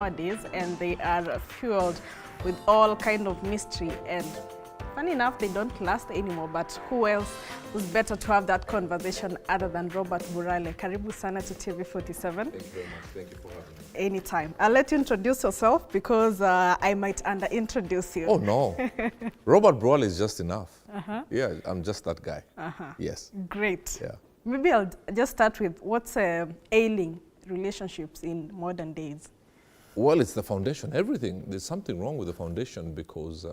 nowadays, and they are fueled with all kind of mystery, and funny enough they don't last anymore. But who else who's better to have that conversation other than Robert Burale? Karibu sana to TV47. Thank you very much. Thank you for having me. Anytime. I'll let you introduce yourself because I might under-introduce you. Oh no, Robert Burale is just enough. Yeah, I'm just that guy. Yes. Great. Yeah. Maybe I'll just start with what's ailing relationships in modern days. Well, it's the foundation. Everything. There's something wrong with the foundation because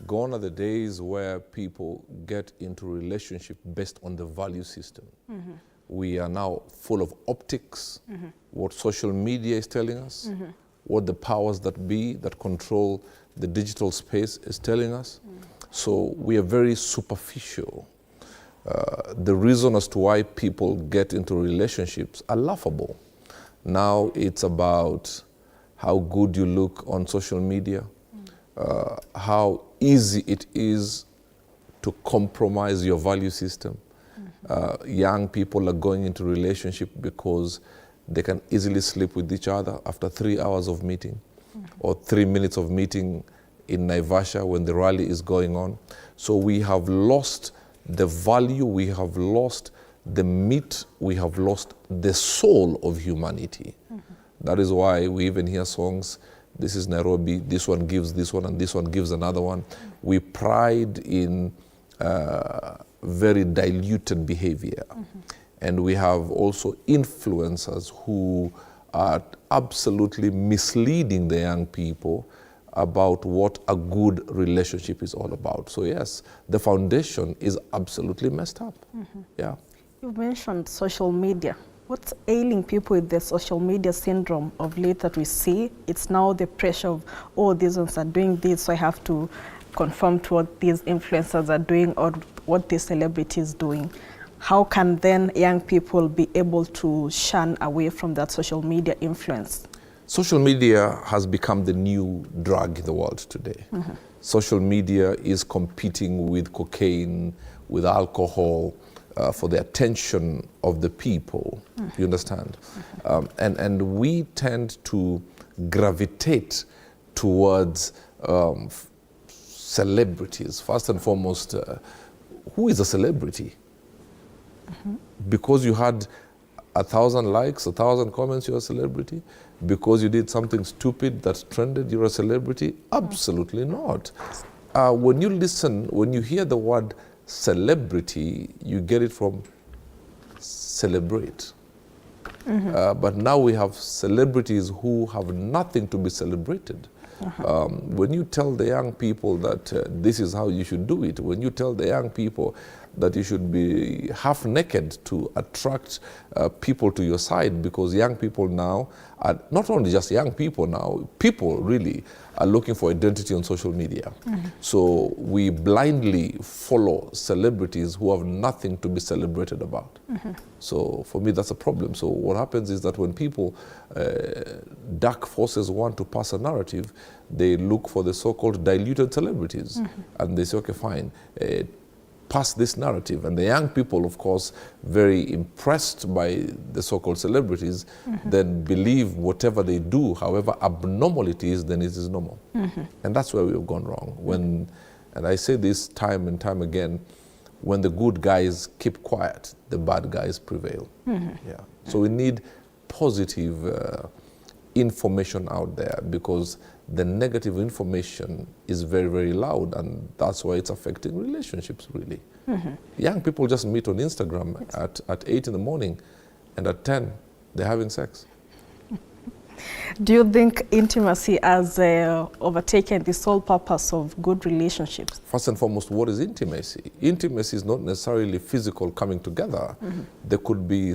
gone are the days where people get into relationship based on the value system. We are now full of optics, what social media is telling us, what the powers that be that control the digital space is telling us. So we are very superficial. The reason as to why people get into relationships are laughable. Now it's about how good you look on social media, how easy it is to compromise your value system. Young people are going into relationship because they can easily sleep with each other after 3 hours of meeting or 3 minutes of meeting in Naivasha when the rally is going on. So we have lost the value, we have lost the meat, we have lost the soul of humanity. That is why we even hear songs, this is Nairobi, this one gives this one, and this one gives another one. We pride in very diluted behavior. And we have also influencers who are absolutely misleading the young people about what a good relationship is all about. So yes, the foundation is absolutely messed up. Yeah. You've mentioned social media. What's ailing people with the social media syndrome of late that we see? It's now the pressure of, oh, these ones are doing this, so I have to conform to what these influencers are doing or what this celebrity is doing. How can then young people be able to shun away from that social media influence? Social media has become the new drug in the world today. Social media is competing with cocaine, with alcohol, for the attention of the people, you understand? And we tend to gravitate towards celebrities. First and foremost, who is a celebrity? Because you had 1,000 likes, 1,000 comments, you're a celebrity? Because you did something stupid that trended, you're a celebrity? Absolutely not. When you listen, when you hear the word celebrity, you get it from celebrate. But now we have celebrities who have nothing to be celebrated. When you tell the young people that this is how you should do it, when you tell the young people that you should be half naked to attract people to your side, because young people now are not only just young people now, people really are looking for identity on social media. So we blindly follow celebrities who have nothing to be celebrated about. So for me, that's a problem. So what happens is that when people, dark forces want to pass a narrative, they look for the so-called diluted celebrities. And they say, okay, fine, pass this narrative. And the young people, of course, very impressed by the so-called celebrities, then believe whatever they do, however abnormal it is, then it is normal. And that's where we've gone wrong. And I say this time and time again, when the good guys keep quiet, the bad guys prevail. Yeah. So we need positive information out there, because the negative information is very, very loud, and that's why it's affecting relationships, really. Young people just meet on Instagram at 8 in the morning, and at 10, they're having sex. Do you think intimacy has overtaken the sole purpose of good relationships? First and foremost, what is intimacy? Intimacy is not necessarily physical coming together. There could be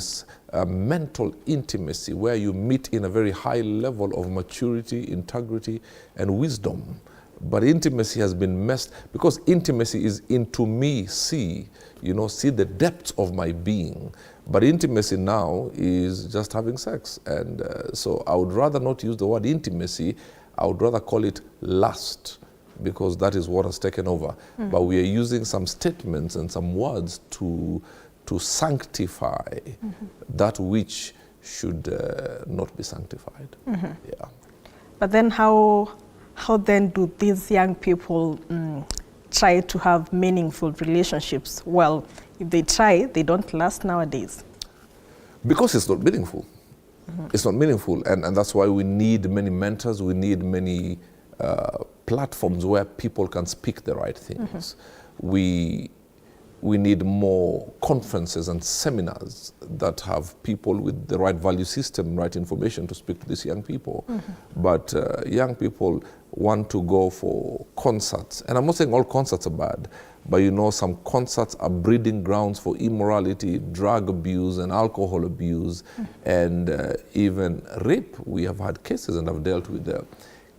a mental intimacy where you meet in a very high level of maturity, integrity, and wisdom. But intimacy has been messed, because intimacy is into me, see the depths of my being. But intimacy now is just having sex. And so I would rather not use the word intimacy, I would rather call it lust, because that is what has taken over. But we are using some statements and some words to sanctify that which should not be sanctified. Yeah. But then how then do these young people try to have meaningful relationships? Well, if they try, they don't last nowadays. Because it's not meaningful. It's not meaningful, and that's why we need many mentors, we need many platforms where people can speak the right things. We need more conferences and seminars that have people with the right value system, right information to speak to these young people. But young people want to go for concerts. And I'm not saying all concerts are bad, but you know, some concerts are breeding grounds for immorality, drug abuse, and alcohol abuse, and even rape. We have had cases, and I've dealt with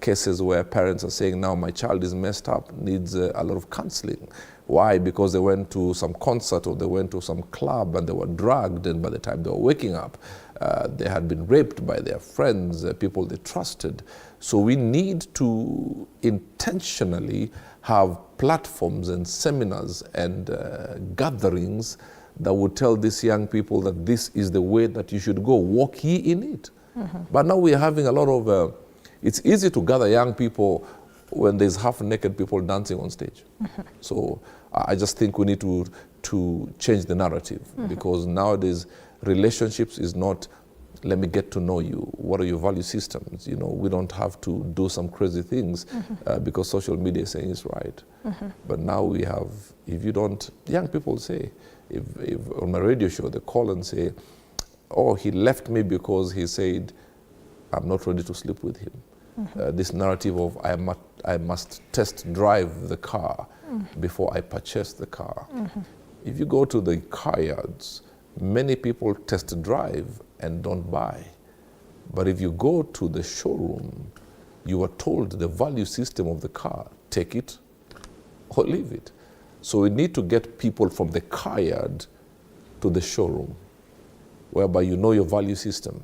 cases where parents are saying, now my child is messed up, needs a lot of counseling. Why? Because they went to some concert or they went to some club and they were drugged, and by the time they were waking up, they had been raped by their friends, people they trusted. So we need to intentionally have platforms and seminars and gatherings that would tell these young people that this is the way that you should go, walk ye in it. But now we're having a lot of, it's easy to gather young people when there's half-naked people dancing on stage. So I just think we need to change the narrative, because nowadays relationships is not, let me get to know you, what are your value systems? You know, we don't have to do some crazy things because social media is saying it's right. But now we have, if you don't, young people say, if on my radio show they call and say, oh, he left me because he said, I'm not ready to sleep with him. This narrative of I must test drive the car before I purchase the car. If you go to the car yards, many people test drive and don't buy. But if you go to the showroom, you are told the value system of the car, take it or leave it. So we need to get people from the car yard to the showroom, whereby you know your value system.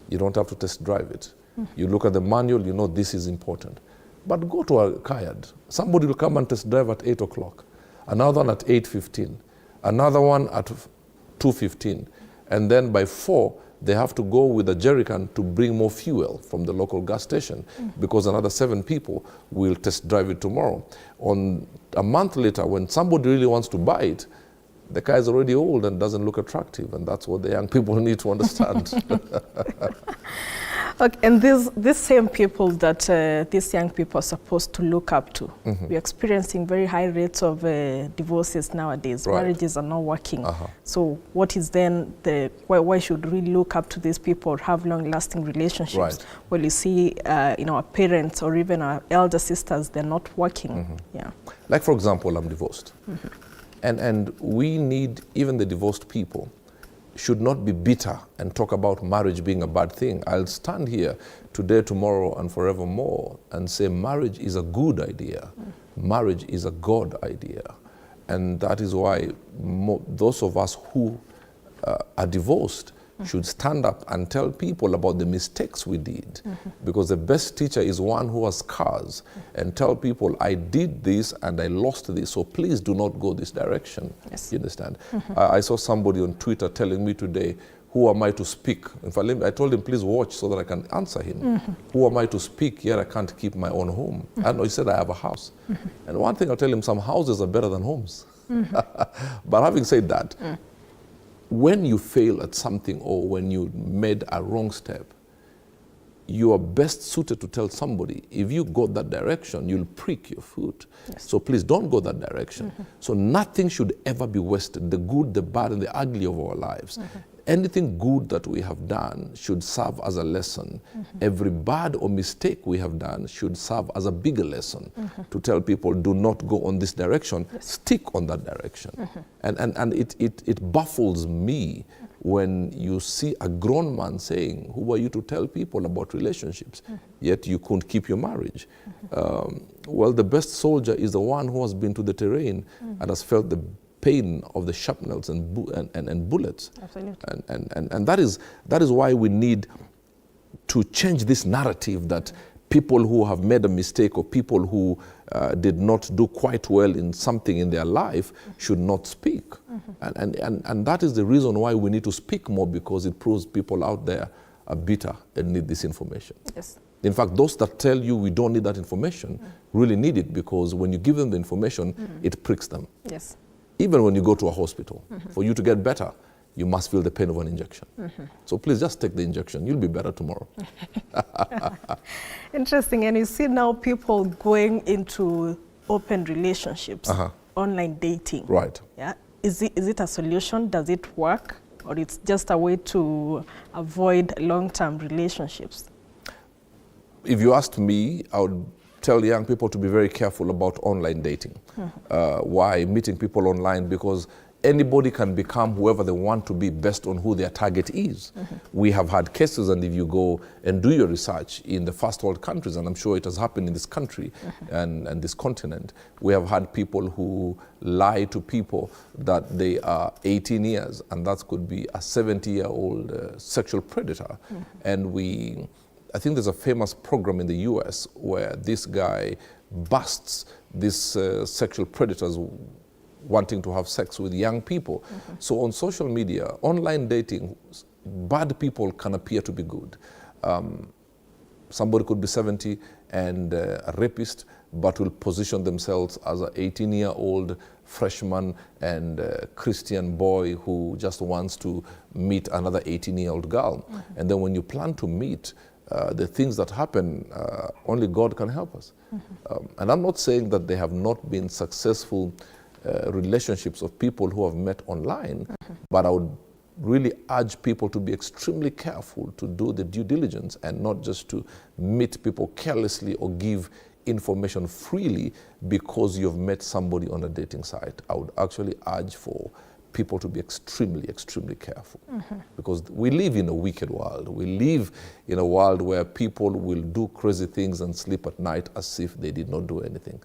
You don't have to test drive it. You look at the manual, you know this is important. But go to a car yard. Somebody will come and test drive at 8 o'clock, another one at 8:15, another one at 2:15. And then by 4, they have to go with a jerrycan to bring more fuel from the local gas station, because another 7 people will test drive it tomorrow. On a month later, when somebody really wants to buy it, the car is already old and doesn't look attractive, and that's what the young people need to understand. Okay, and these same people that these young people are supposed to look up to, we're experiencing very high rates of divorces nowadays. Right. Marriages are not working. So what is then why should we look up to these people or have long-lasting relationships? Right. Well, you see, our parents or even our elder sisters, they're not working. Yeah. Like, for example, I'm divorced. And we need, even the divorced people, should not be bitter and talk about marriage being a bad thing. I'll stand here today, tomorrow, and forevermore and say marriage is a good idea. Marriage is a God idea. And that is why those of us who are divorced should stand up and tell people about the mistakes we did. Because the best teacher is one who has scars, and tell people, I did this and I lost this, so please do not go this direction. Yes. You understand? I saw somebody on Twitter telling me today, who am I to speak? In fact, I told him, please watch so that I can answer him. Who am I to speak, yet I can't keep my own home? And he said, I have a house. And one thing I'll tell him, some houses are better than homes. But having said that, when you fail at something or when you made a wrong step, you are best suited to tell somebody, if you go that direction, you'll prick your foot. Yes. So please don't go that direction. So nothing should ever be wasted, the good, the bad, and the ugly of our lives. Anything good that we have done should serve as a lesson. Every bad or mistake we have done should serve as a bigger lesson to tell people, do not go on this direction, stick on that direction. And it baffles me when you see a grown man saying, who are you to tell people about relationships, yet you couldn't keep your marriage? Well, the best soldier is the one who has been to the terrain and has felt the pain of the shrapnels and bullets. Absolutely. And that is why we need to change this narrative that people who have made a mistake or people who did not do quite well in something in their life should not speak. And that is the reason why we need to speak more, because it proves people out there are bitter and need this information. Yes. In fact, those that tell you we don't need that information really need it, because when you give them the information, it pricks them. Yes. Even when you go to a hospital, for you to get better, you must feel the pain of an injection. So please just take the injection. You'll be better tomorrow. Interesting. And you see now people going into open relationships, online dating. Right. Yeah. Is it a solution? Does it work? Or it's just a way to avoid long-term relationships? If you asked me, I would tell young people to be very careful about online dating. Why? Meeting people online, because anybody can become whoever they want to be based on who their target is. We have had cases, and if you go and do your research in the first world countries, and I'm sure it has happened in this country and this continent, we have had people who lie to people that they are 18 years, and that could be a 70-year-old sexual predator. And I think there's a famous program in the US where this guy busts these sexual predators wanting to have sex with young people. So on social media, online dating, bad people can appear to be good. Somebody could be 70 and a rapist, but will position themselves as an 18-year-old freshman and Christian boy who just wants to meet another 18-year-old girl. And then when you plan to meet, the things that happen, only God can help us. And I'm not saying that there have not been successful relationships of people who have met online, but I would really urge people to be extremely careful to do the due diligence and not just to meet people carelessly or give information freely because you've met somebody on a dating site. I would actually urge for people to be extremely, extremely careful, because we live in a wicked world. We live in a world where people will do crazy things and sleep at night as if they did not do anything.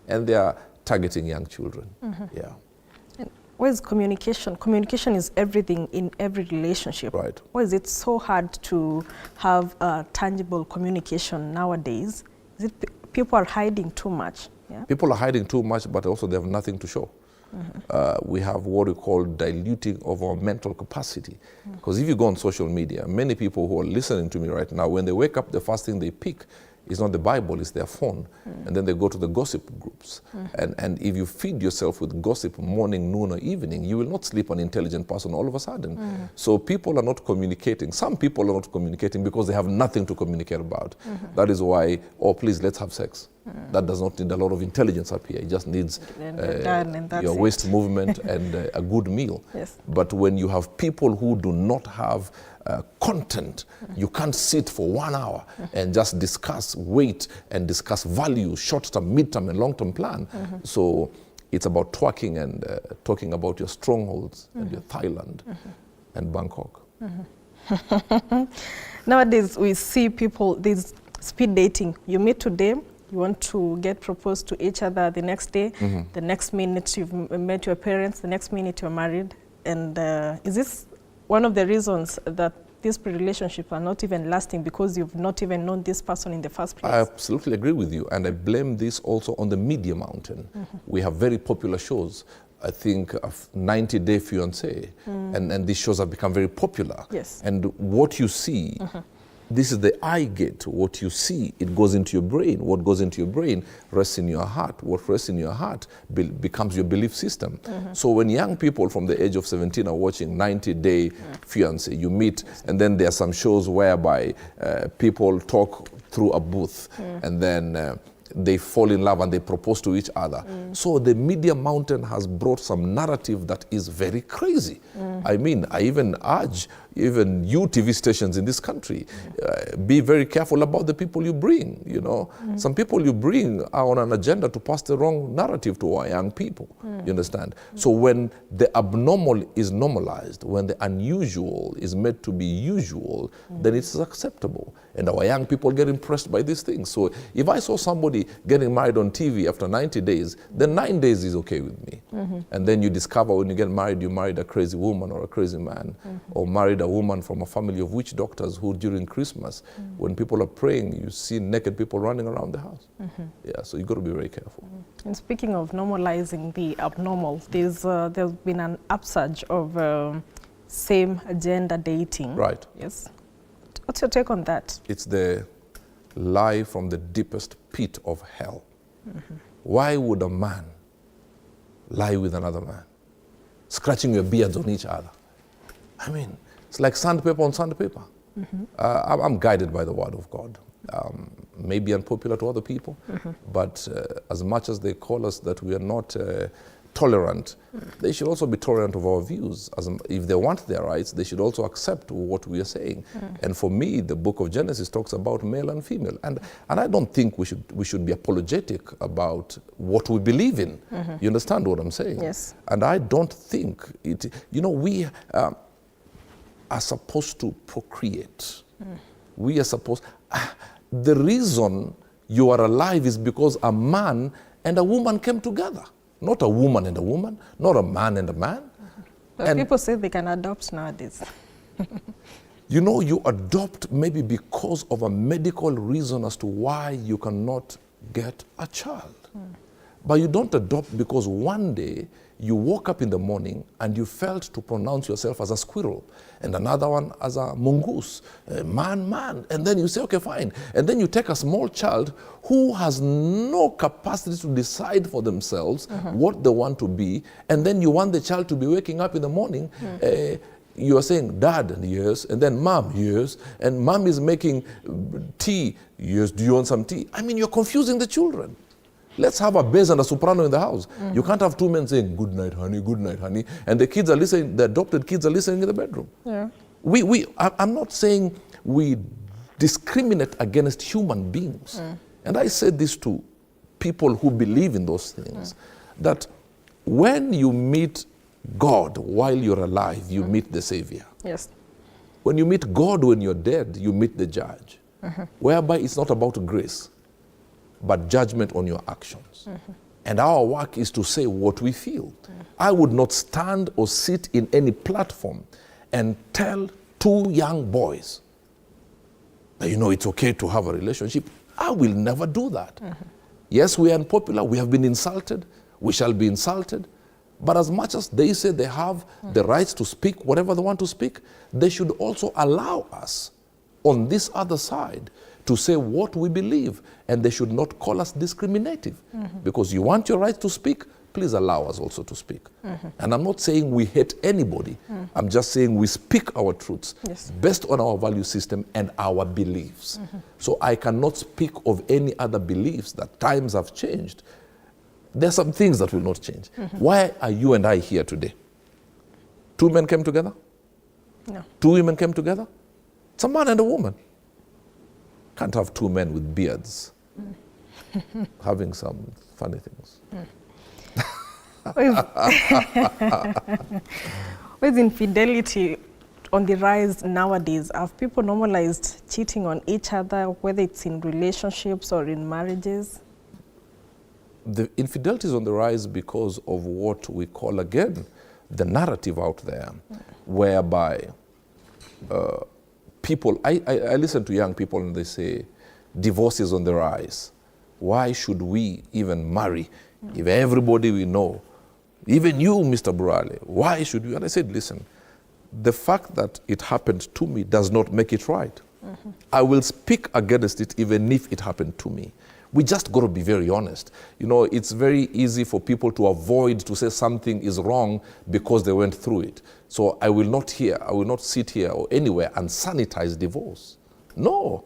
And they are targeting young children. Yeah. And what is communication? Communication is everything in every relationship. Right. Why is it so hard to have tangible communication nowadays? Is it people are hiding too much? Yeah? People are hiding too much, but also they have nothing to show. We have what we call diluting of our mental capacity. Because if you go on social media, many people who are listening to me right now, when they wake up, the first thing they pick is not the Bible, it's their phone. And then they go to the gossip groups. And if you feed yourself with gossip morning, noon, or evening, you will not sleep an intelligent person all of a sudden. So people are not communicating. Some people are not communicating because they have nothing to communicate about. That is why, oh, please, let's have sex. That does not need a lot of intelligence up here. It just needs your waist movement and a good meal. Yes. But when you have people who do not have content, you can't sit for 1 hour and just discuss weight and discuss value, short-term, mid-term, and long-term plan. So it's about twerking and talking about your strongholds and your Thailand and Bangkok. Nowadays, we see people, there's speed dating. You meet today, you want to get proposed to each other the next day. The next minute you've met your parents, the next minute you're married. And is this one of the reasons that these relationships are not even lasting, because you've not even known this person in the first place? I absolutely agree with you, and I blame this also on the media mountain. We have very popular shows. I think of 90 Day Fiancé, and these shows have become very popular. Yes. And what you see, this is the eye gate. What you see, it goes into your brain. What goes into your brain rests in your heart. What rests in your heart becomes your belief system. So when young people from the age of 17 are watching 90 Day Fiancé, you meet, and then there are some shows whereby people talk through a booth, and then they fall in love and they propose to each other. So the media mountain has brought some narrative that is very crazy. I mean, I even urge even you TV stations in this country, be very careful about the people you bring, you know. Some people you bring are on an agenda to pass the wrong narrative to our young people, you understand? So when the abnormal is normalized, when the unusual is made to be usual, then it's acceptable. And our young people get impressed by these things. So if I saw somebody getting married on TV after 90 days, then 9 days is okay with me. And then you discover when you get married, you married a crazy woman or a crazy man, or married a woman from a family of witch doctors who during Christmas, when people are praying, you see naked people running around the house. Yeah, so you got to be very careful. And speaking of normalizing the abnormal, there's been an upsurge of same gender dating. Right. Yes. What's your take on that? It's the lie from the deepest pit of hell. Why would a man lie with another man? Scratching your beards on each other. I mean, it's like sandpaper on sandpaper. I'm guided by the word of God. Maybe unpopular to other people, but as much as they call us that we are not tolerant, they should also be tolerant of our views. If they want their rights, they should also accept what we are saying. And for me, the book of Genesis talks about male and female. And I don't think we should be apologetic about what we believe in. You understand what I'm saying? Yes. And I don't think it, we are supposed to procreate. We are supposed, the reason you are alive is because a man and a woman came together. Not a woman and a woman, not a man and a man. But people say they can adopt nowadays. You adopt maybe because of a medical reason as to why you cannot get a child. But you don't adopt because one day you woke up in the morning and you felt to pronounce yourself as a squirrel and another one as a mongoose, man. And then you say, okay, fine. And then you take a small child who has no capacity to decide for themselves what they want to be. And then you want the child to be waking up in the morning. You are saying, Dad, yes. And then Mom, yes. And Mom is making tea. Yes, do you want some tea? I mean, you're confusing the children. Let's have a bass and a soprano in the house. You can't have two men saying, good night, honey, and the kids are listening, the adopted kids are listening in the bedroom. Yeah. I'm not saying we discriminate against human beings. And I said this to people who believe in those things, that when you meet God while you're alive, you meet the Savior. Yes. When you meet God when you're dead, you meet the judge, whereby it's not about grace, but judgment on your actions. And our work is to say what we feel. I would not stand or sit in any platform and tell two young boys that, it's okay to have a relationship. I will never do that. Yes, we are unpopular. We have been insulted. We shall be insulted. But as much as they say they have the rights to speak whatever they want to speak, they should also allow us on this other side to say what we believe, and they should not call us discriminative. Because you want your right to speak, please allow us also to speak. And I'm not saying we hate anybody. I'm just saying we speak our truths based on our value system and our beliefs. So I cannot speak of any other beliefs that times have changed. There are some things that will not change. Why are you and I here today? Two men came together? No. Two women came together? It's a man and a woman. Can't have two men with beards having some funny things. With infidelity on the rise nowadays, have people normalized cheating on each other, whether it's in relationships or in marriages? The infidelity is on the rise because of what we call, again, the narrative out there, whereby people, I listen to young people and they say, divorce is on the rise. Why should we even marry if everybody we know, even you, Mr. Burale, why should you? And I said, listen, the fact that it happened to me does not make it right. I will speak against it even if it happened to me. We just got to be very honest. It's very easy for people to avoid to say something is wrong because they went through it. So I will not sit here or anywhere and sanitize divorce. No,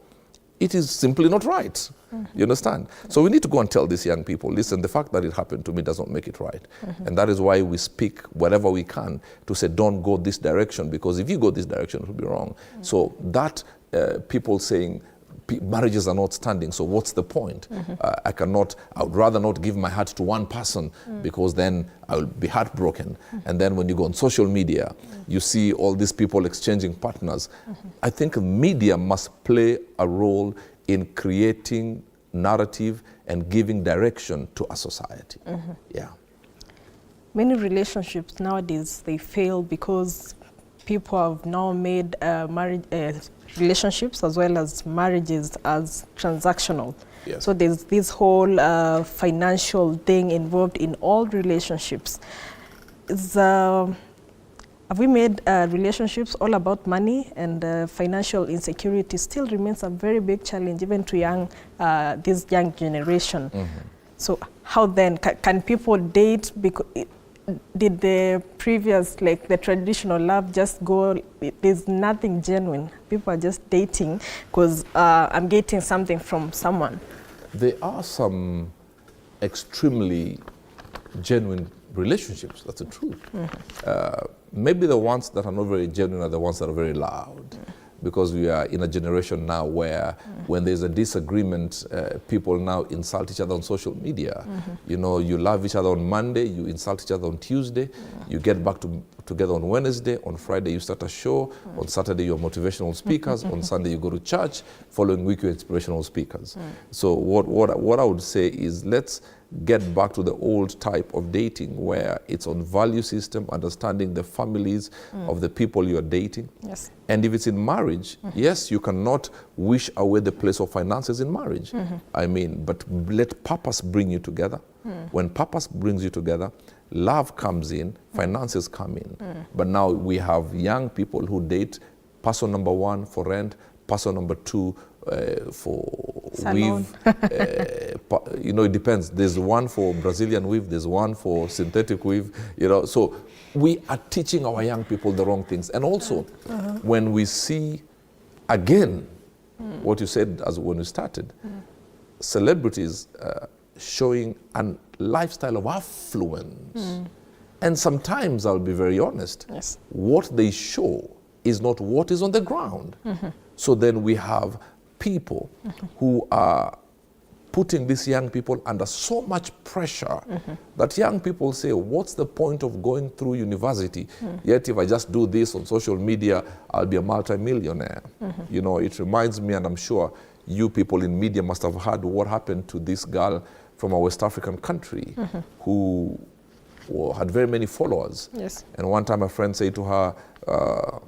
it is simply not right. You understand? So we need to go and tell these young people, listen, the fact that it happened to me does not make it right. And that is why we speak whatever we can to say, don't go this direction, because if you go this direction, it will be wrong. So that people saying, marriages are not standing, so what's the point? I would rather not give my heart to one person because then I will be heartbroken. And then when you go on social media, you see all these people exchanging partners. I think media must play a role in creating narrative and giving direction to a society. Yeah. Many relationships nowadays, they fail because people have now made relationships as well as marriages as transactional. Yes. So there's this whole financial thing involved in all relationships. As Have we made relationships all about money, and financial insecurity still remains a very big challenge even to this young generation. So how then can people date? Because did the previous, like the traditional love, just go? There's nothing genuine. People are just dating because I'm getting something from someone. There are some extremely genuine relationships, that's the truth. Maybe the ones that are not very genuine are the ones that are very loud, because we are in a generation now where when there's a disagreement, people now insult each other on social media. You know, you love each other on Monday, you insult each other on Tuesday, you get back together on Wednesday, on Friday you start a show, on Saturday you're motivational speakers, on Sunday you go to church, following week you're inspirational speakers. So what I would say is, let's get back to the old type of dating where it's on value system, understanding the families of the people you're dating. Yes. And if it's in marriage, yes, you cannot wish away the place of finances in marriage. I mean, but let purpose bring you together. When purpose brings you together, love comes in, finances come in. But now we have young people who date person number one for rent, person number two for salon. Weave. You know, it depends. There's one for Brazilian weave, there's one for synthetic weave, you know. So we are teaching our young people the wrong things. And also, when we see, again, what you said as when we started, celebrities showing a lifestyle of affluence. And sometimes, I'll be very honest, what they show is not what is on the ground. So then we have people who are putting these young people under so much pressure that young people say, what's the point of going through university? Yet if I just do this on social media, I'll be a multi-millionaire. You know, it reminds me, and I'm sure you people in media must have heard what happened to this girl from a West African country who had very many followers. And one time a friend said to her,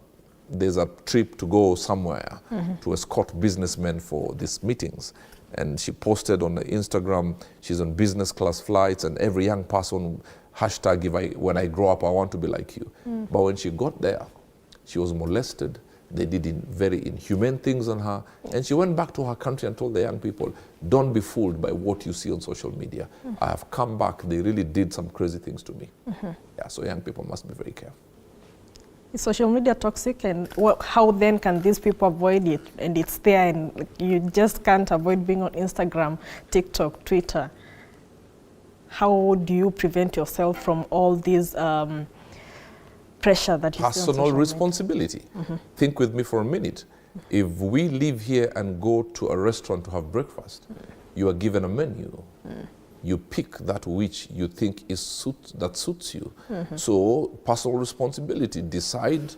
there's a trip to go somewhere to escort businessmen for these meetings. And she posted on the Instagram, she's on business class flights, and every young person, hashtag, when I grow up, I want to be like you. But when she got there, she was molested. They did very inhumane things on her. And she went back to her country and told the young people, don't be fooled by what you see on social media. I have come back. They really did some crazy things to me. Yeah, so young people must be very careful. Is social media toxic, and how then can these people avoid it? And it's there, and you just can't avoid being on Instagram, TikTok, Twitter. How do you prevent yourself from all these pressure that you see on social Personal media? responsibility. Think with me for a minute. If we live here and go to a restaurant to have breakfast, you are given a menu. You pick that which you think that suits you. So personal responsibility, decide,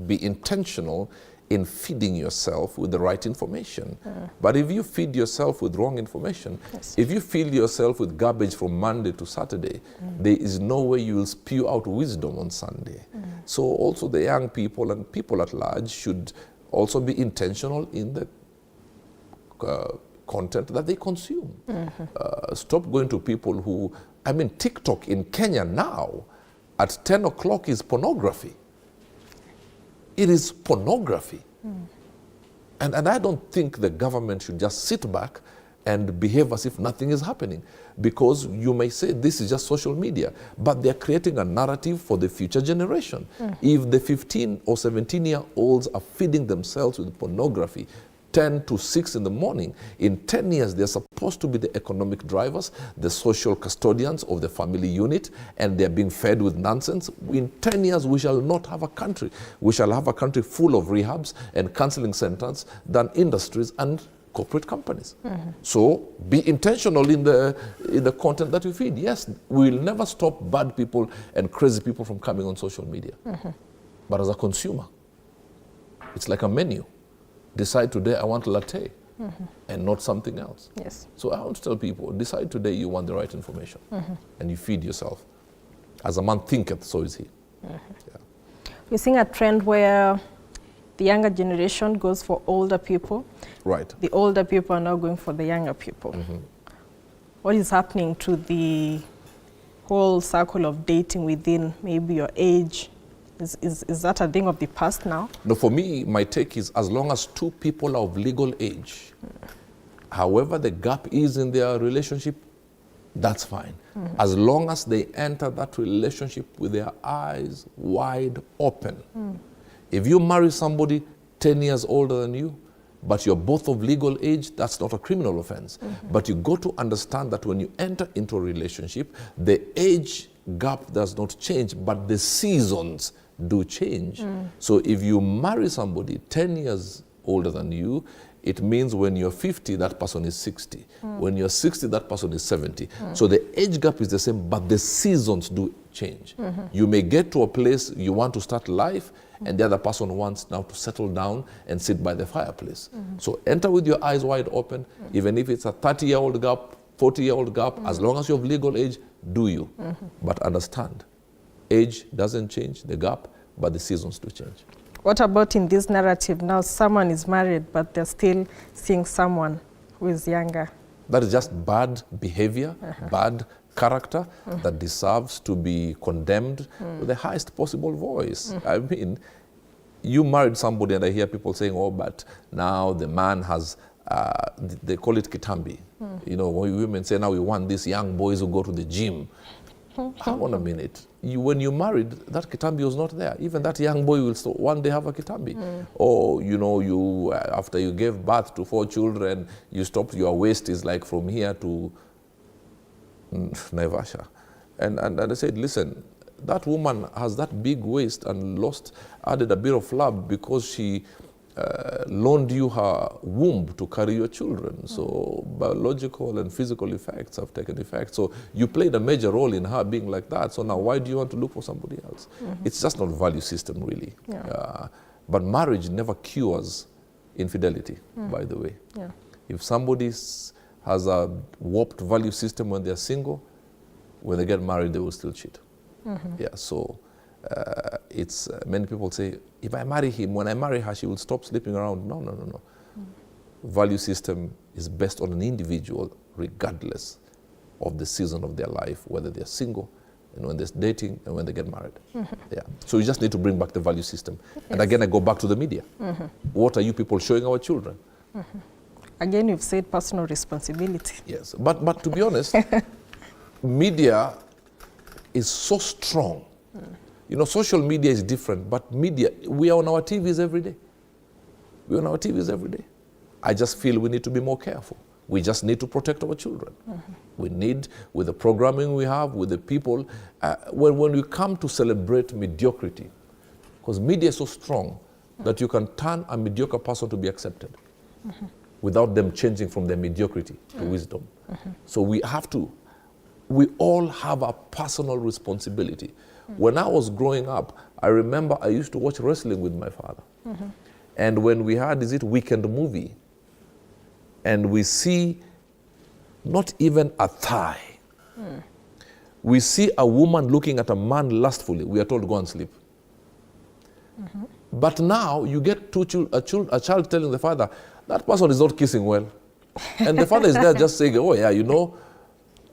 be intentional in feeding yourself with the right information. But if you feed yourself with wrong information, if you feed yourself with garbage from Monday to Saturday, there is no way you will spew out wisdom on Sunday. So also the young people and people at large should also be intentional in the content that they consume. Stop going to people who, I mean, TikTok in Kenya now, at 10 o'clock is pornography. It is pornography. And I don't think the government should just sit back and behave as if nothing is happening, because you may say this is just social media, but they're creating a narrative for the future generation. If the 15 or 17-year-olds are feeding themselves with pornography 10 to 6 in the morning, in 10 years they're supposed to be the economic drivers, the social custodians of the family unit, and they're being fed with nonsense. In 10 years we shall not have a country. We shall have a country full of rehabs and counseling centers than industries and corporate companies. So be intentional in the content that you feed. Yes, we will never stop bad people and crazy people from coming on social media. But as a consumer, it's like a menu. Decide today I want a latte and not something else. So I want to tell people, decide today you want the right information and you feed yourself. As a man thinketh, so is he. We're seeing a trend where the younger generation goes for older people. The older people are now going for the younger people. What is happening to the whole circle of dating within maybe your age, Is that a thing of the past now? No, for me, my take is as long as two people are of legal age, however the gap is in their relationship, that's fine. As long as they enter that relationship with their eyes wide open. If you marry somebody 10 years older than you, but you're both of legal age, that's not a criminal offense. But you got to understand that when you enter into a relationship, the age gap does not change, but the seasons do change. So if you marry somebody 10 years older than you, it means when you're 50, that person is 60. When you're 60, that person is 70. So the age gap is the same, but the seasons do change. You may get to a place you want to start life, and the other person wants now to settle down and sit by the fireplace. So enter with your eyes wide open, even if it's a 30-year-old gap, 40-year-old gap, as long as you have legal age, do you. But understand, age doesn't change the gap, but the seasons do change. What about in this narrative now, someone is married, but they're still seeing someone who is younger? That is just bad behavior, bad character that deserves to be condemned with the highest possible voice. I mean, you married somebody and I hear people saying, oh, but now the man has, they call it kitambi. You know, when women say, now we want these young boys who go to the gym. Hold on a minute. When you married, that kitambi was not there. Even that young boy will still one day have a kitambi. Or, you know, you after you gave birth to 4 children, you stopped, your waist is like from here to Naivasha. And I said, listen, that woman has that big waist and added a bit of flab because she loaned you her womb to carry your children. So biological and physical effects have taken effect. So you played a major role in her being like that. So now why do you want to look for somebody else? It's just not a value system, really. But marriage never cures infidelity, by the way. If somebody has a warped value system when they're single, when they get married, they will still cheat. So it's many people say, if I marry him, when I marry her, she will stop sleeping around. No. Value system is based on an individual, regardless of the season of their life, whether they're single, and when they're dating, and when they get married. So you just need to bring back the value system. And again, I go back to the media. What are you people showing our children? Again, you've said personal responsibility. Yes, but to be honest, media is so strong. You know, social media is different, but media, we are on our TVs every day. We're on our TVs every day. I just feel we need to be more careful. We just need to protect our children. We need, with the programming we have, with the people, when we come to celebrate mediocrity, because media is so strong that you can turn a mediocre person to be accepted without them changing from their mediocrity to wisdom. So we all have a personal responsibility. When I was growing up, I remember I used to watch wrestling with my father. And when we had, weekend movie, and we see not even a thigh. We see a woman looking at a man lustfully, we are told, go and sleep. But now you get a child telling the father, that person is not kissing well. And the father is there just saying, oh yeah, you know,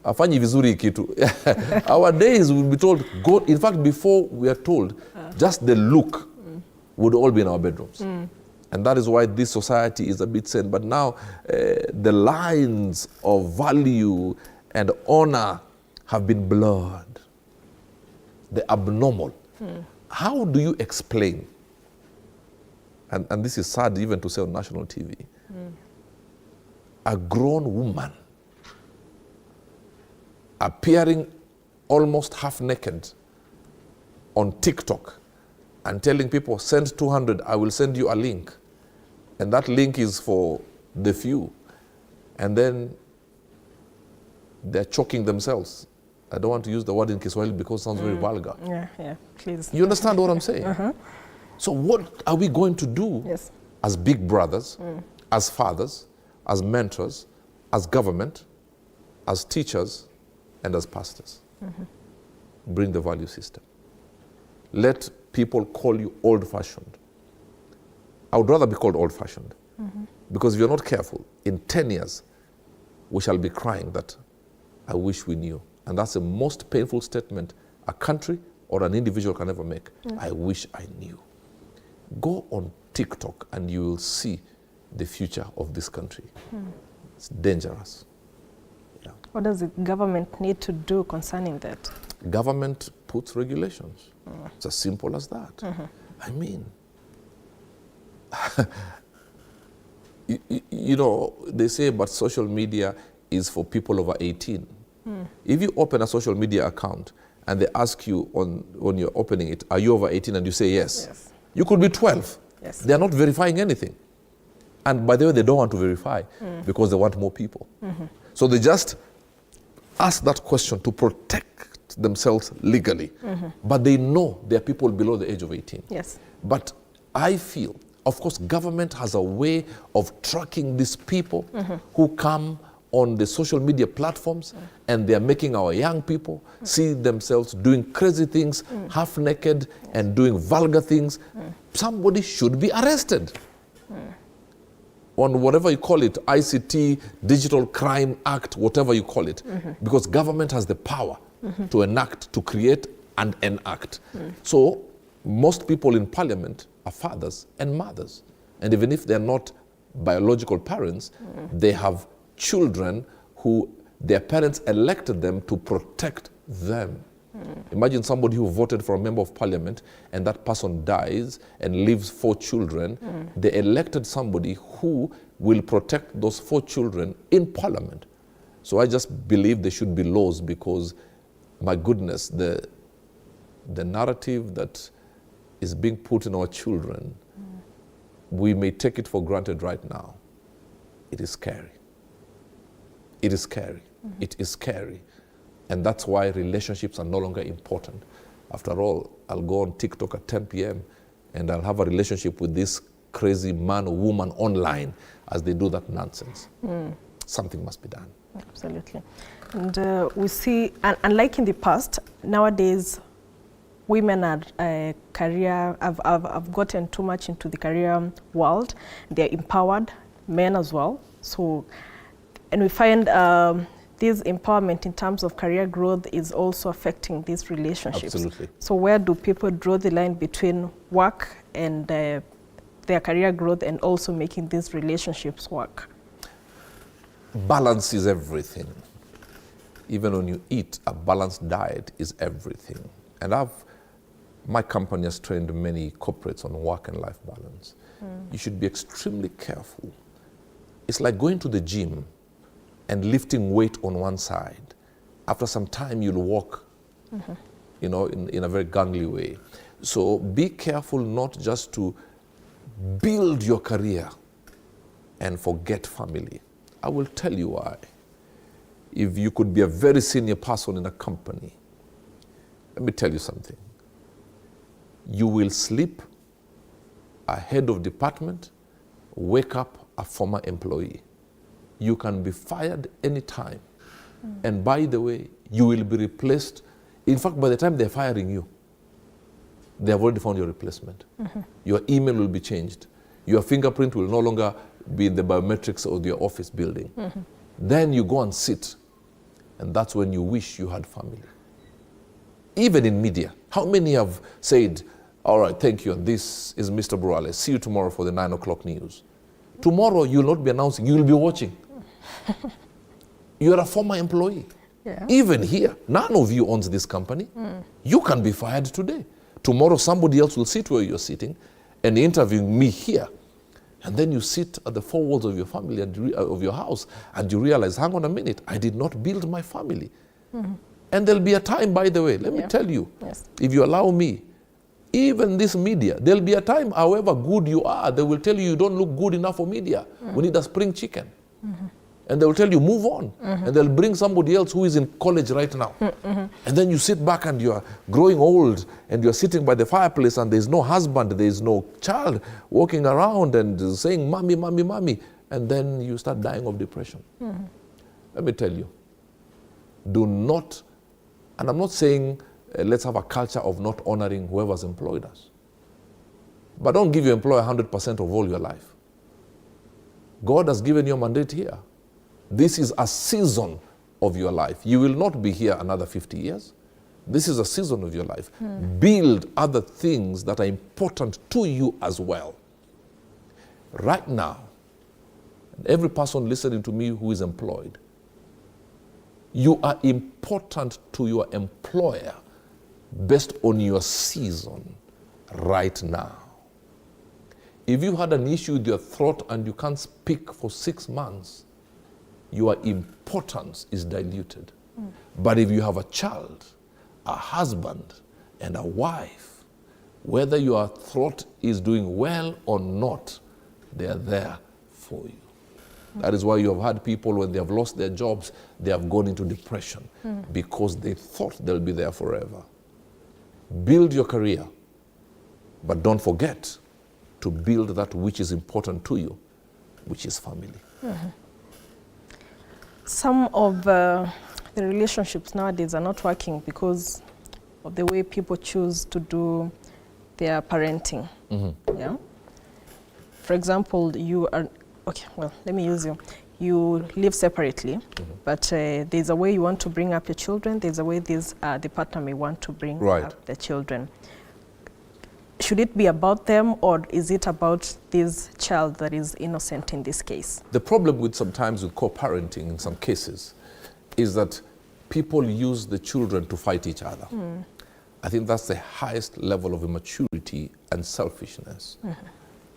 afanyi vizuri kitu. Our days will be told, go. In fact, before we are told, just the look would all be in our bedrooms. And that is why this society is a bit sane. But now the lines of value and honor have been blurred. The abnormal. How do you explain, and this is sad even to say on national TV, a grown woman appearing almost half naked on TikTok and telling people, send 200, I will send you a link. And that link is for the few. And then they're choking themselves. I don't want to use the word in Kiswahili because it sounds very vulgar. Yeah, please. You understand what I'm saying? So what are we going to do as big brothers, as fathers, as mentors, as government, as teachers, and as pastors? Bring the value system. Let people call you old-fashioned. I would rather be called old-fashioned. Because if you're not careful, in 10 years, we shall be crying that I wish we knew. And that's the most painful statement a country or an individual can ever make. I wish I knew. Go on TikTok and you will see the future of this country. It's dangerous. Yeah. What does the government need to do concerning that? Government puts regulations. It's as simple as that. I mean, you know, they say, but social media is for people over 18. If you open a social media account and they ask you when you're opening it, are you over 18? And you say yes. You could be 12. Yes. They are not verifying anything. And by the way, they don't want to verify because they want more people. So they just ask that question to protect themselves legally. But they know there are people below the age of 18. Yes. But I feel, of course, government has a way of tracking these people who come on the social media platforms and they are making our young people see themselves doing crazy things, half naked and doing vulgar things. Somebody should be arrested on whatever you call it, ICT, Digital Crime Act, whatever you call it, because government has the power to enact, to create and enact. So most people in parliament are fathers and mothers. And even if they're not biological parents, they have children who their parents elected them to protect them. Imagine somebody who voted for a member of parliament and that person dies and leaves 4 children. They elected somebody who will protect those 4 children in parliament. So I just believe there should be laws because, my goodness, the narrative that is being put in our children, we may take it for granted right now. It is scary. It is scary. It is scary. And that's why relationships are no longer important. After all, I'll go on TikTok at 10 p.m. and I'll have a relationship with this crazy man or woman online as they do that nonsense. Something must be done. Absolutely. And we see, unlike in the past, nowadays, women are have gotten too much into the career world. They're empowered, men as well. So, and we find this empowerment in terms of career growth is also affecting these relationships. Absolutely. So where do people draw the line between work and their career growth and also making these relationships work? Balance is everything. Even when you eat, a balanced diet is everything. And my company has trained many corporates on work and life balance. You should be extremely careful. It's like going to the gym and lifting weight on one side. After some time, you'll walk, you know, in a very gangly way. So be careful not just to build your career and forget family. I will tell you why. If you could be a very senior person in a company, let me tell you something. You will sleep a head of department, wake up a former employee. You can be fired anytime. And by the way, you will be replaced. In fact, by the time they're firing you, they have already found your replacement. Your email will be changed. Your fingerprint will no longer be in the biometrics of your office building. Then you go and sit, and that's when you wish you had family. Even in media, how many have said, all right, thank you, and this is Mr. Burale. See you tomorrow for the 9 o'clock news. Tomorrow, you'll not be announcing, you'll be watching. You're a former employee. Yeah. Even here, none of you owns this company. You can be fired today. Tomorrow, somebody else will sit where you're sitting and interviewing me here. And then you sit at the 4 walls of your family and of your house, and you realize, hang on a minute, I did not build my family. And there'll be a time, by the way, let me tell you, if you allow me, even this media, there'll be a time, however good you are, they will tell you don't look good enough for media. We need a spring chicken. And they will tell you, move on. And they'll bring somebody else who is in college right now. And then you sit back and you're growing old and you're sitting by the fireplace and there's no husband, there's no child walking around and saying, mommy, mommy, mommy. And then you start dying of depression. Let me tell you, do not, and I'm not saying let's have a culture of not honoring whoever's employed us. But don't give your employer 100% of all your life. God has given you a mandate here. This is a season of your life. You will not be here another 50 years. This is a season of your life. Build other things that are important to you as well. Right now, every person listening to me who is employed, you are important to your employer based on your season right now. If you had an issue with your throat and you can't speak for 6 months, your importance is diluted. But if you have a child, a husband, and a wife, whether your throat is doing well or not, they are there for you. That is why you have had people, when they have lost their jobs, they have gone into depression because they thought they'll be there forever. Build your career, but don't forget to build that which is important to you, which is family. Some of the relationships nowadays are not working because of the way people choose to do their parenting. Yeah. For example, you are, okay, well, let me use you. You live separately, but there's a way you want to bring up your children. There's a way the partner may want to bring up the children. Should it be about them, or is it about this child that is innocent in this case? The problem with sometimes with co-parenting in some cases is that people use the children to fight each other. I think that's the highest level of immaturity and selfishness.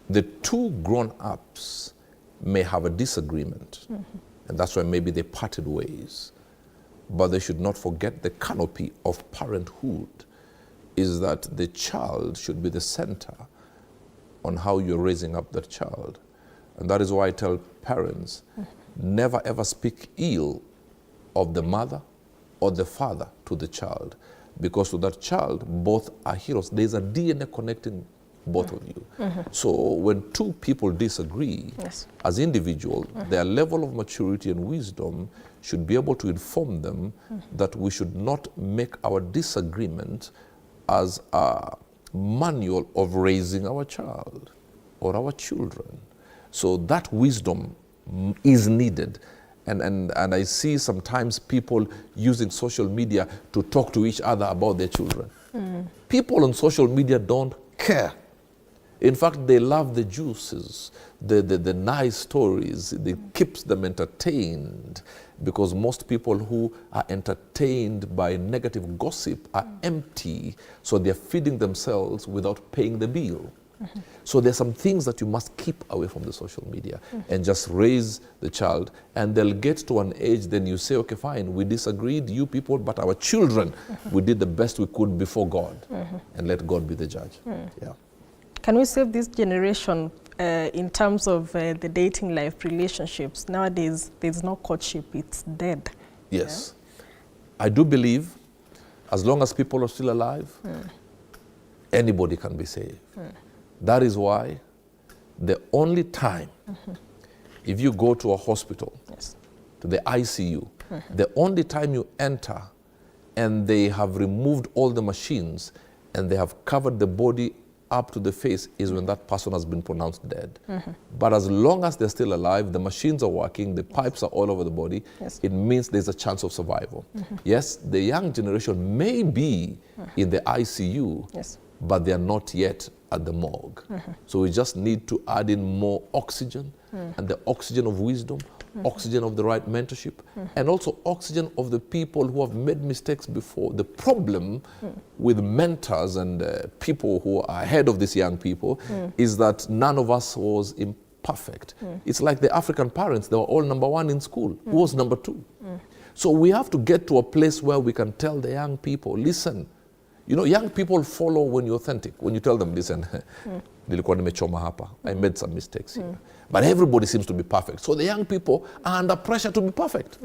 The two grown-ups may have a disagreement, and that's why maybe they parted ways. But they should not forget the canopy of parenthood is that the child should be the center on how you're raising up that child. And that is why I tell parents, never ever speak ill of the mother or the father to the child, because to that child, both are heroes. There's a DNA connecting both of you. So when two people disagree as individuals, their level of maturity and wisdom should be able to inform them that we should not make our disagreement as a manual of raising our child or our children. So that wisdom is needed. And I see sometimes people using social media to talk to each other about their children. People on social media don't care. In fact, they love the juices, the nice stories. It keeps them entertained, because most people who are entertained by negative gossip are empty, so they're feeding themselves without paying the bill. So there's some things that you must keep away from the social media and just raise the child, and they'll get to an age, then you say, okay, fine, we disagreed, you people, but our children, we did the best we could before God, and let God be the judge. Yeah. Can we save this generation in terms of the dating life, relationships? Nowadays, there's no courtship, it's dead. Yes. I do believe as long as people are still alive, anybody can be saved. That is why the only time, if you go to a hospital, to the ICU, the only time you enter and they have removed all the machines and they have covered the body up to the face is when that person has been pronounced dead. But as long as they're still alive, the machines are working, the pipes are all over the body, it means there's a chance of survival. Yes, the young generation may be in the ICU, but they are not yet at the morgue. So we just need to add in more oxygen, and the oxygen of wisdom, oxygen of the right mentorship, and also oxygen of the people who have made mistakes before. The problem with mentors and people who are ahead of these young people is that none of us was imperfect. It's like the African parents, they were all number one in school. Who was number two? So we have to get to a place where we can tell the young people, listen, you know, young people follow when you're authentic. When you tell them, listen, nilikuwa nimechoma hapa, I made some mistakes here. But everybody seems to be perfect. So the young people are under pressure to be perfect.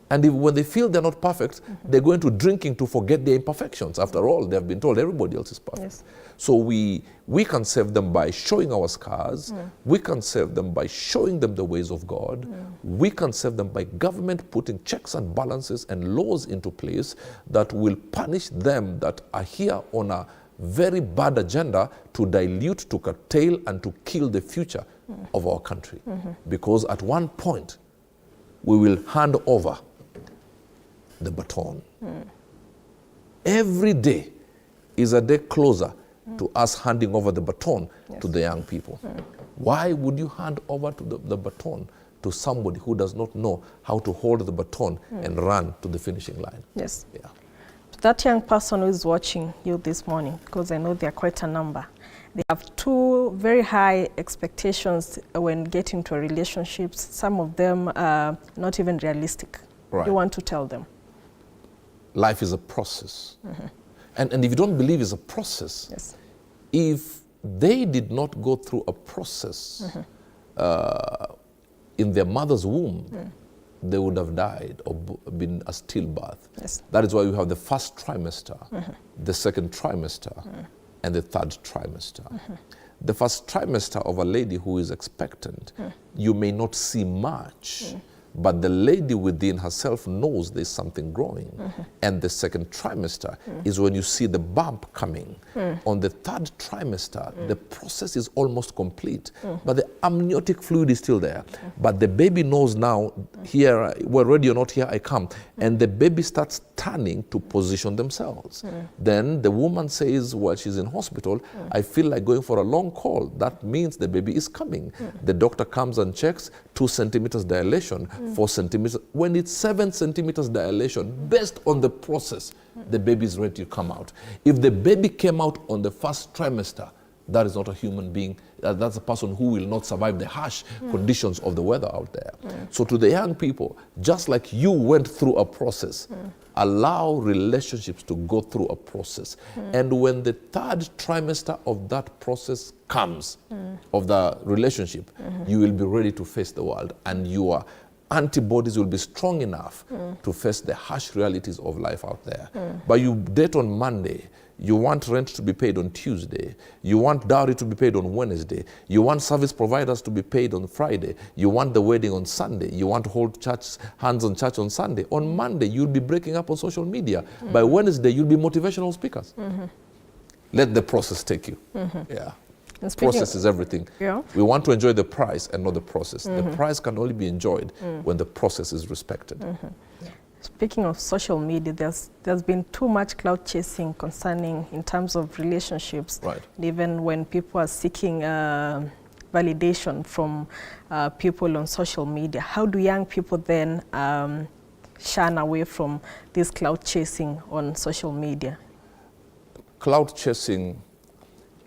And when they feel they're not perfect, they go into drinking to forget their imperfections. After all, they have been told everybody else is perfect. So we can save them by showing our scars. We can save them by showing them the ways of God. We can save them by government putting checks and balances and laws into place that will punish them that are here on a very bad agenda to dilute, to curtail, and to kill the future of our country. Because at one point, we will hand over the baton. every day is a day closer to us handing over the baton to the young people. Why would you hand over to the baton to somebody who does not know how to hold the baton and run to the finishing line? Yes. Yeah. That young person who is watching you this morning, because I know they are quite a number, they have two very high expectations when getting into relationships. Some of them are not even realistic. Right. You want to tell them? Life is a process. And if you don't believe it's a process, Yes. if they did not go through a process in their mother's womb, they would have died or been a stillbirth. Yes. That is why we have the first trimester, the second trimester, and the third trimester. The first trimester of a lady who is expectant, you may not see much, but the lady within herself knows there's something growing. And the second trimester is when you see the bump coming. On the third trimester, the process is almost complete, but the amniotic fluid is still there. But the baby knows now, here, we're ready or not, here I come. And the baby starts turning to position themselves. Then the woman says, while she's in hospital, I feel like going for a long call. That means the baby is coming. The doctor comes and checks, 2 centimeters dilation, 4 centimeters. When it's 7 centimeters dilation, based on the process, the baby is ready to come out. If the baby came out on the first trimester, that is not a human being. That's a person who will not survive the harsh conditions of the weather out there. So to the young people, just like you went through a process, allow relationships to go through a process. And when the third trimester of that process comes, of the relationship, you will be ready to face the world, and your antibodies will be strong enough to face the harsh realities of life out there. But you date on Monday, you want rent to be paid on Tuesday, you want dowry to be paid on Wednesday, you want service providers to be paid on Friday, you want the wedding on Sunday, you want to hold hands on church on Sunday. On Monday, you'll be breaking up on social media. By Wednesday, you'll be motivational speakers. Let the process take you. Yeah. Process is everything. Yeah. We want to enjoy the prize and not the process. The prize can only be enjoyed when the process is respected. Speaking of social media, there's been too much cloud chasing concerning in terms of relationships. Right. Even when people are seeking validation from people on social media, how do young people then shun away from this cloud chasing on social media? Cloud chasing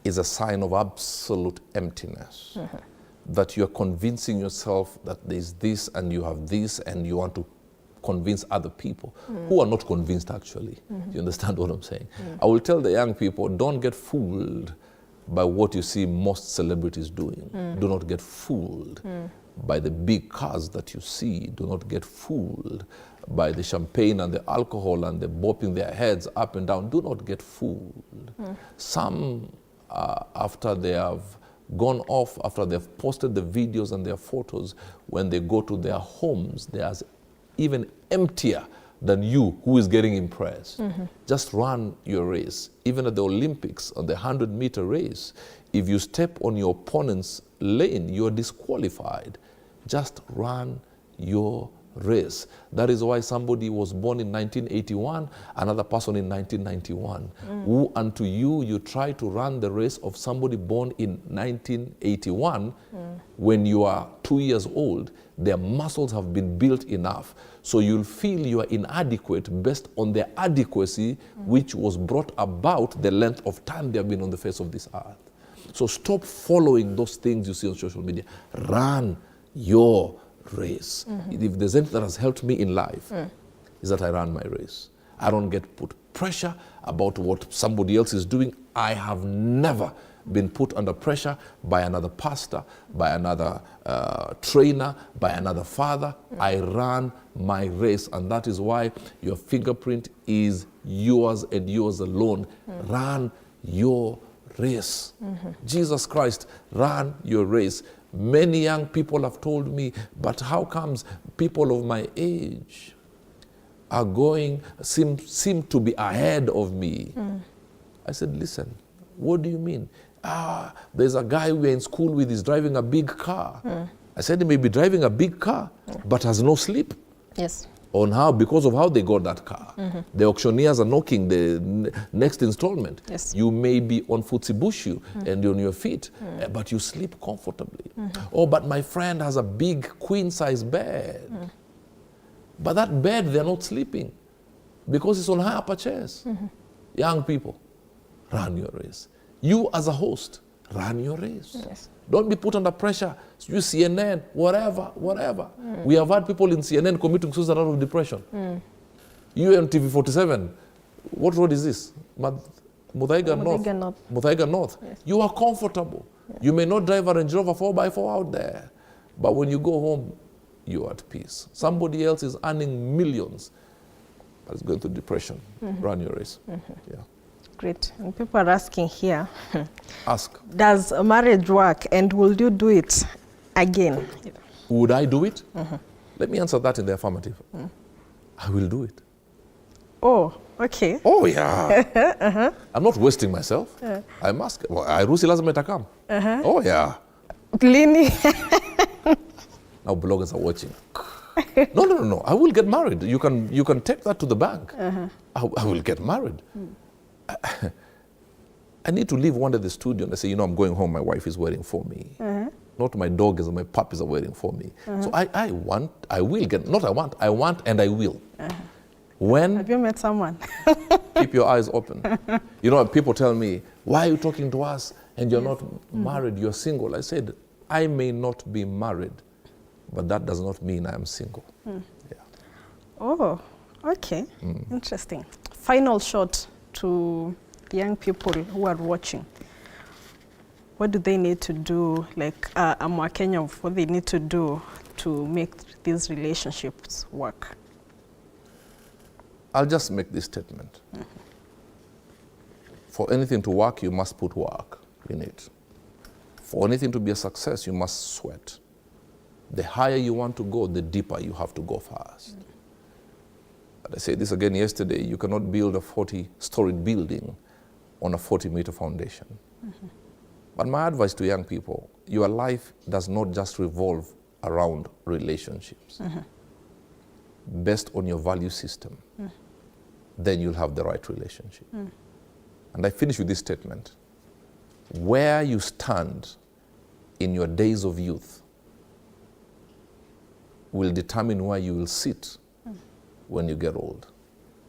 is a sign of absolute emptiness. That you're convincing yourself that there's this and you have this, and you want to convince other people who are not convinced actually. You understand what I'm saying? I will tell the young people, don't get fooled by what you see most celebrities doing. Do not get fooled by the big cars that you see. Do not get fooled by the champagne and the alcohol and the bopping their heads up and down. Do not get fooled. Some, after they have gone off, after they've posted the videos and their photos, when they go to their homes, they are even emptier than you who is getting impressed. Just run your race. Even at the Olympics, on the 100-meter race, if you step on your opponent's lane, you're disqualified. Just run your race. That is why somebody was born in 1981, another person in 1991. Who unto you, you try to run the race of somebody born in 1981 when you are 2 years old, their muscles have been built enough. So you'll feel you are inadequate based on their adequacy, which was brought about the length of time they have been on the face of this earth. So stop following those things you see on social media. Run your race. If there's anything that has helped me in life, is that I run my race. I don't get put pressure about what somebody else is doing. I have never been put under pressure by another pastor, by another trainer, by another father. I run my race, and that is why your fingerprint is yours and yours alone. Run your race. Jesus Christ ran your race. Many young people have told me, but how comes people of my age are seem to be ahead of me? I said, listen, what do you mean? There's a guy we're in school with, he's driving a big car. I said, he may be driving a big car, but has no sleep. Yes. on how, because of how they got that car. The auctioneers are knocking the next installment. Yes. You may be on Futsibushu and on your feet, but you sleep comfortably. Oh, but my friend has a big queen-size bed. But that bed, they're not sleeping because it's on higher purchase. Young people, run your race. You as a host, run your race. Yes. Don't be put under pressure. You CNN, whatever. We have had people in CNN committing suicide out of depression. You on TV 47, what road is this? Muthaiga North. Muthaiga North. Yes. You are comfortable. Yeah. You may not drive a Range Rover 4x4 out there, but when you go home, you are at peace. Somebody else is earning millions, but is going through depression. Run your race. Yeah. Great. And people are asking here. Ask. Does marriage work, and will you do it again? Would I do it? Let me answer that in the affirmative. I will do it. Oh, okay. Oh, yeah. I'm not wasting myself. I must. Well, I Rusi lazima itakam. Oh, yeah. Lini? Now bloggers are watching. No. I will get married. You can take that to the bank. I will get married. I need to leave one day the studio and I say, I'm going home, my wife is waiting for me. Not my dogs and my puppies are waiting for me. So I want and I will. When? Have you met someone? Keep your eyes open. People tell me, why are you talking to us and you're not married, you're single? I said, I may not be married, but that does not mean I am single. Yeah. Oh, okay. Interesting. Final shot to the young people who are watching. What do they need to do, like a Mwakenya, what they need to do to make these relationships work? I'll just make this statement. For anything to work, you must put work in it. For anything to be a success, you must sweat. The higher you want to go, the deeper you have to go first. I said this again yesterday, you cannot build a 40-storied building on a 40-meter foundation. But my advice to young people, your life does not just revolve around relationships. Based on your value system, then you'll have the right relationship. And I finish with this statement. Where you stand in your days of youth will determine where you will sit when you get old.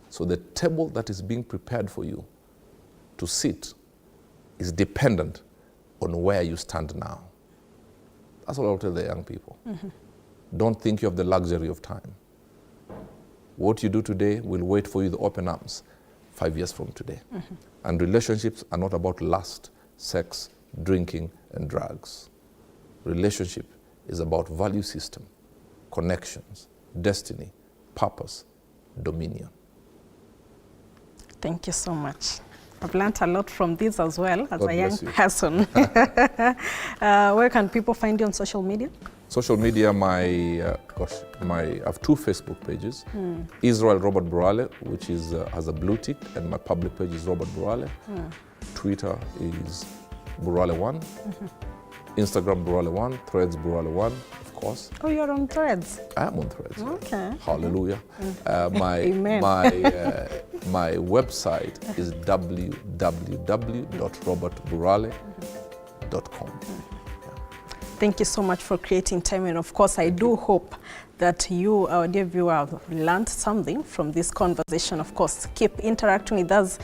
So the table that is being prepared for you to sit is dependent on where you stand now. That's what I'll tell the young people. Don't think you have the luxury of time. What you do today will wait for you with open arms 5 years from today. And relationships are not about lust, sex, drinking, and drugs. Relationship is about value system, connections, destiny, purpose, dominion. Thank you so much. I've learned a lot from this as well as a young person. Where can people find you on social media? Social media, I have 2 Facebook pages. Israel Robert Burale, which is has a blue tick, and my public page is Robert Burale. Twitter is Burale1. Instagram Burale1, Threads Burale1, of course. Oh, you're on Threads? I am on Threads. Okay. Hallelujah. My website is www.robertburale.com. Thank you so much for creating time, and of course I do hope that you, our dear viewer, have learned something from this conversation. Of course, keep interacting with us